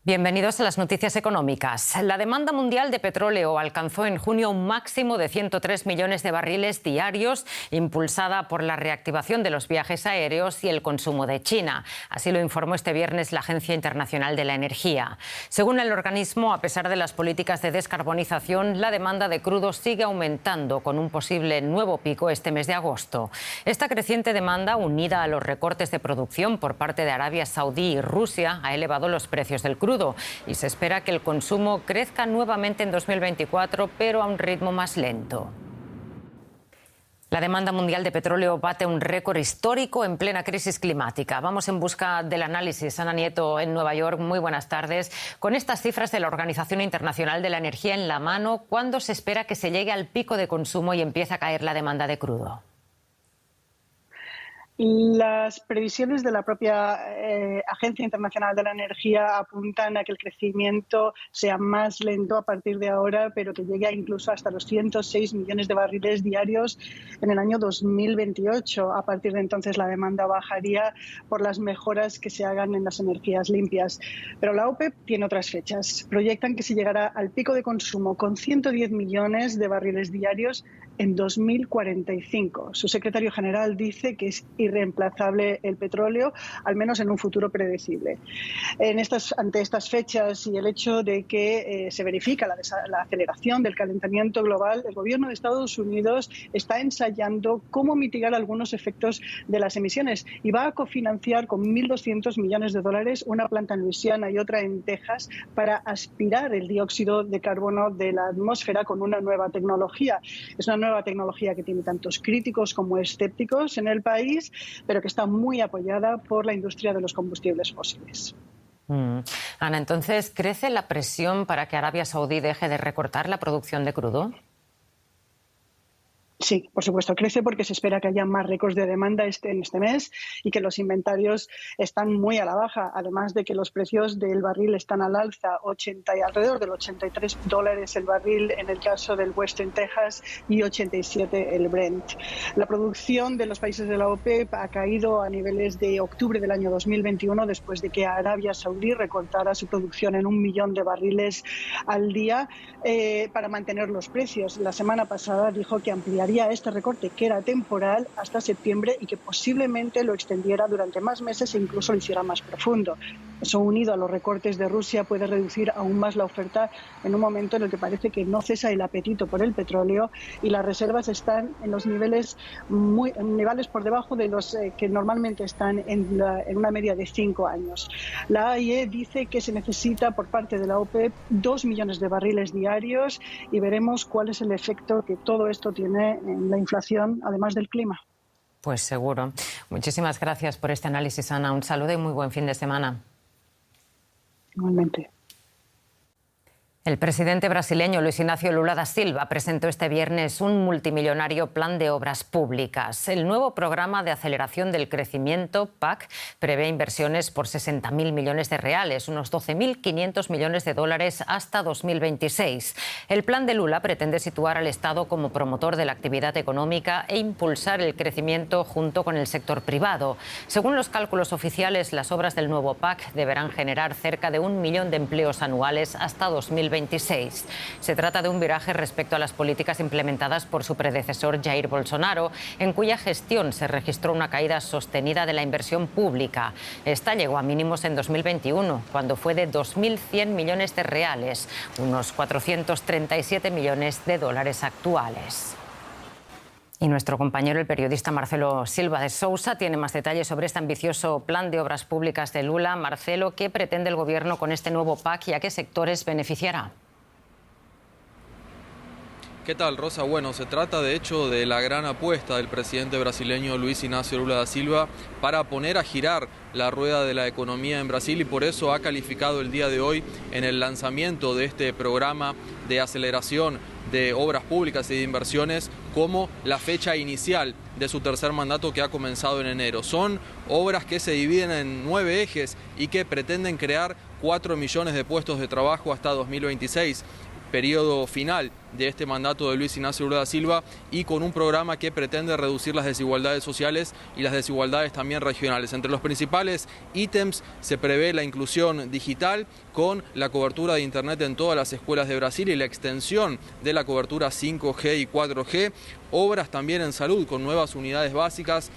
Bienvenidos a las noticias económicas. La demanda mundial de petróleo alcanzó en junio un máximo de 103 millones de barriles diarios, impulsada por la reactivación de los viajes aéreos y el consumo de China. Así lo informó este viernes la Agencia Internacional de la Energía. Según el organismo, a pesar de las políticas de descarbonización, la demanda de crudo sigue aumentando, con un posible nuevo pico este mes de agosto. Esta creciente demanda, unida a los recortes de producción por parte de Arabia Saudí y Rusia, ha elevado los precios del crudo. Y se espera que el consumo crezca nuevamente en 2024, pero a un ritmo más lento. La demanda mundial de petróleo bate un récord histórico en plena crisis climática. Vamos en busca del análisis. Ana Nieto, en Nueva York, muy buenas tardes. Con estas cifras de la Organización Internacional de la Energía en la mano, ¿cuándo se espera que se llegue al pico de consumo y empiece a caer la demanda de crudo? Las previsiones de la propia Agencia Internacional de la Energía apuntan a que el crecimiento sea más lento a partir de ahora, pero que llegue incluso hasta los 106 millones de barriles diarios en el año 2028. A partir de entonces la demanda bajaría por las mejoras que se hagan en las energías limpias. Pero la OPEP tiene otras fechas. Proyectan que se llegará al pico de consumo con 110 millones de barriles diarios en 2045. Su secretario general dice que es irreemplazable el petróleo, al menos en un futuro predecible. Ante estas fechas y el hecho de que se verifica la aceleración del calentamiento global, el gobierno de Estados Unidos está ensayando cómo mitigar algunos efectos de las emisiones y va a cofinanciar con 1.200 millones de dólares una planta en Luisiana y otra en Texas para aspirar el dióxido de carbono de la atmósfera con una nueva tecnología. Es una nueva tecnología que tiene tantos críticos como escépticos en el país, pero que está muy apoyada por la industria de los combustibles fósiles. Ana, entonces, ¿crece la presión para que Arabia Saudí deje de recortar la producción de crudo? Sí, por supuesto, crece porque se espera que haya más récords de demanda en este mes y que los inventarios están muy a la baja, además de que los precios del barril están al alza, alrededor del $83 el barril en el caso del Western Texas y 87 el Brent. La producción de los países de la OPEP ha caído a niveles de octubre del año 2021 después de que Arabia Saudí recortara su producción en 1 millón de barriles al día para mantener los precios. La semana pasada dijo que ampliaría este recorte, que era temporal, hasta septiembre y que posiblemente lo extendiera durante más meses e incluso lo hiciera más profundo. Eso, unido a los recortes de Rusia, puede reducir aún más la oferta en un momento en el que parece que no cesa el apetito por el petróleo y las reservas están en los niveles por debajo de los que normalmente están en una media de 5 años. La AIE dice que se necesita por parte de la OPEP 2 millones de barriles diarios y veremos cuál es el efecto que todo esto tiene en la inflación, además del clima. Pues seguro. Muchísimas gracias por este análisis, Ana. Un saludo y muy buen fin de semana. Igualmente. El presidente brasileño Luis Inácio Lula da Silva presentó este viernes un multimillonario plan de obras públicas. El nuevo programa de aceleración del crecimiento, PAC, prevé inversiones por 60.000 millones de reales, unos 12.500 millones de dólares hasta 2026. El plan de Lula pretende situar al Estado como promotor de la actividad económica e impulsar el crecimiento junto con el sector privado. Según los cálculos oficiales, las obras del nuevo PAC deberán generar cerca de 1 millón de empleos anuales hasta 2026. Se trata de un viraje respecto a las políticas implementadas por su predecesor Jair Bolsonaro, en cuya gestión se registró una caída sostenida de la inversión pública. Esta llegó a mínimos en 2021, cuando fue de 2.100 millones de reales, unos 437 millones de dólares actuales. Y nuestro compañero, el periodista Marcelo Silva de Sousa, tiene más detalles sobre este ambicioso plan de obras públicas de Lula. Marcelo, ¿qué pretende el Gobierno con este nuevo PAC y a qué sectores beneficiará? ¿Qué tal, Rosa? Bueno, se trata de hecho de la gran apuesta del presidente brasileño Luis Inácio Lula da Silva para poner a girar la rueda de la economía en Brasil, y por eso ha calificado el día de hoy en el lanzamiento de este programa de aceleración de obras públicas y de inversiones como la fecha inicial de su tercer mandato, que ha comenzado en enero. Son obras que se dividen en 9 ejes y que pretenden crear 4 millones de puestos de trabajo hasta 2026. periodo final de este mandato de Luis Ignacio Lula da Silva y con un programa que pretende reducir las desigualdades sociales y las desigualdades también regionales. Entre los principales ítems se prevé la inclusión digital con la cobertura de Internet en todas las escuelas de Brasil y la extensión de la cobertura 5G y 4G, obras también en salud con nuevas unidades básicas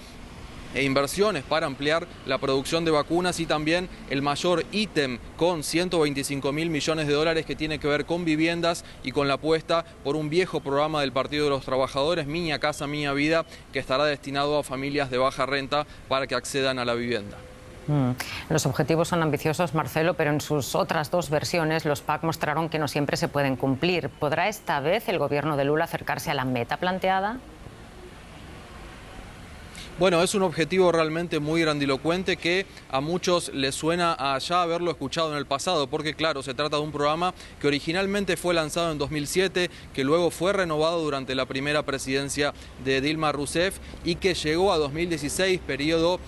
e inversiones para ampliar la producción de vacunas y también el mayor ítem con 125.000 millones de dólares que tiene que ver con viviendas y con la apuesta por un viejo programa del Partido de los Trabajadores, Minha Casa Minha Vida, que estará destinado a familias de baja renta para que accedan a la vivienda. Los objetivos son ambiciosos, Marcelo, pero en sus otras dos versiones los PAC mostraron que no siempre se pueden cumplir. ¿Podrá esta vez el gobierno de Lula acercarse a la meta planteada? Bueno, es un objetivo realmente muy grandilocuente que a muchos les suena a ya haberlo escuchado en el pasado, porque claro, se trata de un programa que originalmente fue lanzado en 2007, que luego fue renovado durante la primera presidencia de Dilma Rousseff y que llegó a 2016, periodo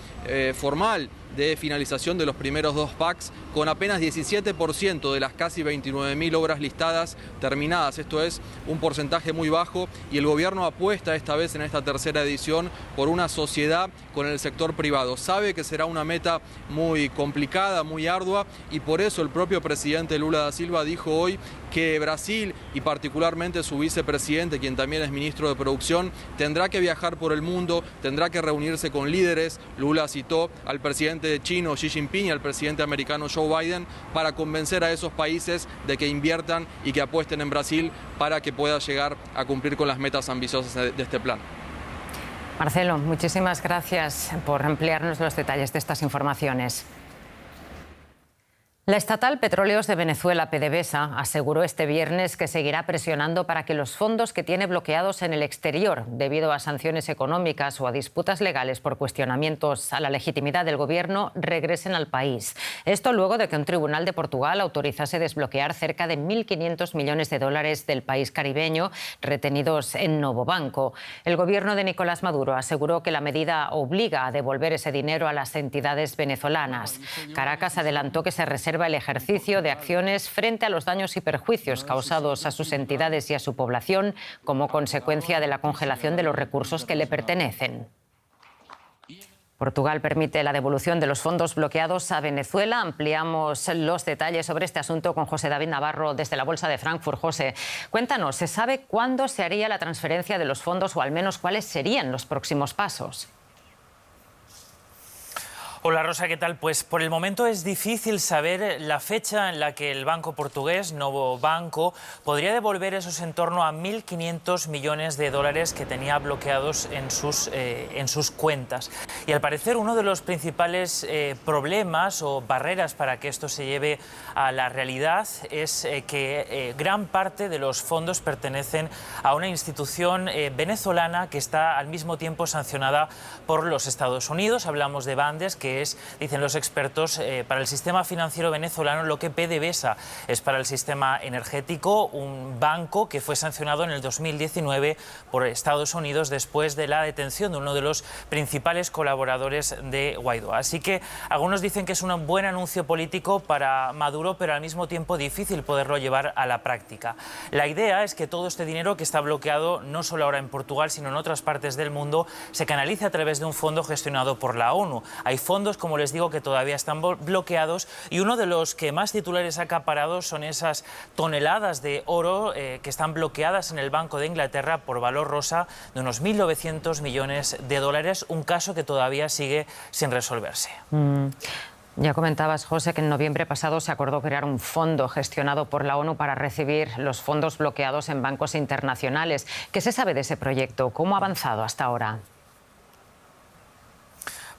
formal de finalización de los primeros dos PACs, con apenas 17% de las casi 29.000 obras listadas terminadas. Esto es un porcentaje muy bajo y el gobierno apuesta esta vez en esta tercera edición por una sociedad con el sector privado. Sabe que será una meta muy complicada, muy ardua y por eso el propio presidente Lula da Silva dijo hoy que Brasil y particularmente su vicepresidente, quien también es ministro de Producción, tendrá que viajar por el mundo, tendrá que reunirse con líderes. Lula citó al presidente chino Xi Jinping y al presidente americano Joe Biden para convencer a esos países de que inviertan y que apuesten en Brasil para que pueda llegar a cumplir con las metas ambiciosas de este plan. Marcelo, muchísimas gracias por ampliarnos los detalles de estas informaciones. La estatal Petróleos de Venezuela, PDVSA, aseguró este viernes que seguirá presionando para que los fondos que tiene bloqueados en el exterior debido a sanciones económicas o a disputas legales por cuestionamientos a la legitimidad del gobierno regresen al país. Esto luego de que un tribunal de Portugal autorizase desbloquear cerca de 1.500 millones de dólares del país caribeño retenidos en Novo Banco. El gobierno de Nicolás Maduro aseguró que la medida obliga a devolver ese dinero a las entidades venezolanas. Caracas adelantó que se reserva el ejercicio de acciones frente a los daños y perjuicios causados a sus entidades y a su población como consecuencia de la congelación de los recursos que le pertenecen. Portugal permite la devolución de los fondos bloqueados a Venezuela. Ampliamos los detalles sobre este asunto con José David Navarro desde la Bolsa de Frankfurt. José, cuéntanos, ¿se sabe cuándo se haría la transferencia de los fondos o al menos cuáles serían los próximos pasos? Hola Rosa, ¿qué tal? Pues por el momento es difícil saber la fecha en la que el banco portugués, Novo Banco, podría devolver esos en torno a 1.500 millones de dólares que tenía bloqueados en sus cuentas. Y al parecer uno de los principales problemas o barreras para que esto se lleve a la realidad es que gran parte de los fondos pertenecen a una institución venezolana que está al mismo tiempo sancionada por los Estados Unidos. Hablamos de Bandes, que es, dicen los expertos, para el sistema financiero venezolano lo que PDVSA es para el sistema energético, un banco que fue sancionado en el 2019 por Estados Unidos después de la detención de uno de los principales colaboradores de Guaidó. Así que algunos dicen que es un buen anuncio político para Maduro, pero al mismo tiempo difícil poderlo llevar a la práctica. La idea es que todo este dinero que está bloqueado, no solo ahora en Portugal, sino en otras partes del mundo, se canalice a través de un fondo gestionado por la ONU. Hay fondos, como les digo, que todavía están bloqueados y uno de los que más titulares ha acaparado son esas toneladas de oro que están bloqueadas en el Banco de Inglaterra por valor, Rosa, de unos 1.900 millones de dólares, un caso que todavía sigue sin resolverse. Ya comentabas, José, que en noviembre pasado se acordó crear un fondo gestionado por la ONU para recibir los fondos bloqueados en bancos internacionales. ¿Qué se sabe de ese proyecto? ¿Cómo ha avanzado hasta ahora?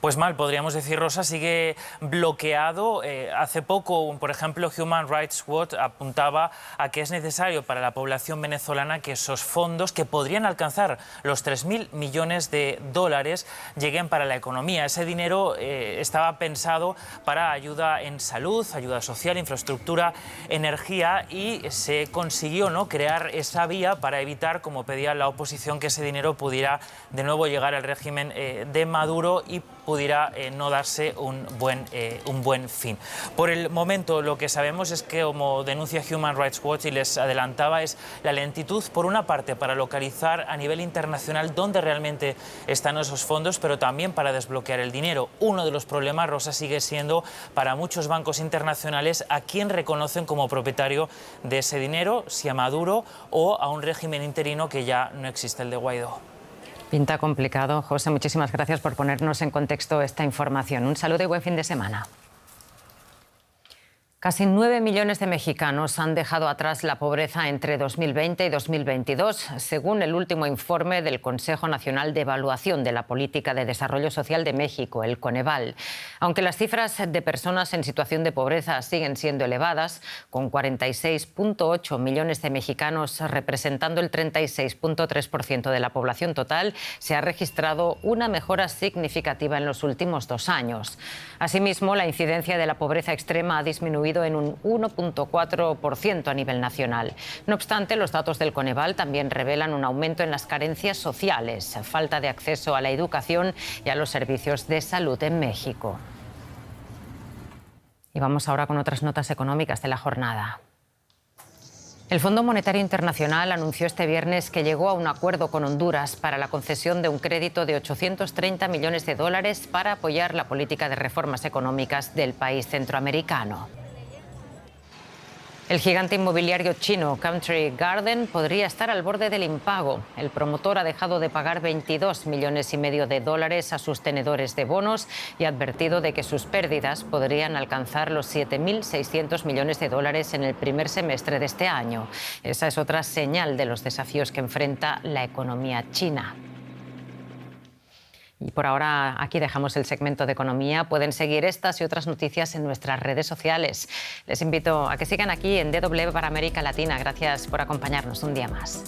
Pues mal, podríamos decir, Rosa, sigue bloqueado. Hace poco, por ejemplo, Human Rights Watch apuntaba a que es necesario para la población venezolana que esos fondos, que podrían alcanzar los 3.000 millones de dólares, lleguen para la economía. Ese dinero estaba pensado para ayuda en salud, ayuda social, infraestructura, energía, y se consiguió, ¿no?, crear esa vía para evitar, como pedía la oposición, que ese dinero pudiera de nuevo llegar al régimen de Maduro y pudiera pudiera no darse un buen fin. Por el momento, lo que sabemos es que, como denuncia Human Rights Watch y les adelantaba, es la lentitud, por una parte, para localizar a nivel internacional dónde realmente están esos fondos, pero también para desbloquear el dinero. Uno de los problemas, Rosa, sigue siendo para muchos bancos internacionales a quién reconocen como propietario de ese dinero, si a Maduro o a un régimen interino que ya no existe, el de Guaidó. Pinta complicado. José, muchísimas gracias por ponernos en contexto esta información. Un saludo y buen fin de semana. Casi 9 millones de mexicanos han dejado atrás la pobreza entre 2020 y 2022, según el último informe del Consejo Nacional de Evaluación de la Política de Desarrollo Social de México, el Coneval. Aunque las cifras de personas en situación de pobreza siguen siendo elevadas, con 46,8 millones de mexicanos representando el 36,3% de la población total, se ha registrado una mejora significativa en los últimos 2 años. Asimismo, la incidencia de la pobreza extrema ha disminuido en un 1,4% a nivel nacional. No obstante, los datos del Coneval también revelan un aumento en las carencias sociales, falta de acceso a la educación y a los servicios de salud en México. Y vamos ahora con otras notas económicas de la jornada. El Fondo Monetario Internacional anunció este viernes que llegó a un acuerdo con Honduras para la concesión de un crédito de 830 millones de dólares para apoyar la política de reformas económicas del país centroamericano. El gigante inmobiliario chino Country Garden podría estar al borde del impago. El promotor ha dejado de pagar 22,5 millones de dólares a sus tenedores de bonos y ha advertido de que sus pérdidas podrían alcanzar los 7.600 millones de dólares en el primer semestre de este año. Esa es otra señal de los desafíos que enfrenta la economía china. Y por ahora aquí dejamos el segmento de economía. Pueden seguir estas y otras noticias en nuestras redes sociales. Les invito a que sigan aquí en DW para América Latina. Gracias por acompañarnos un día más.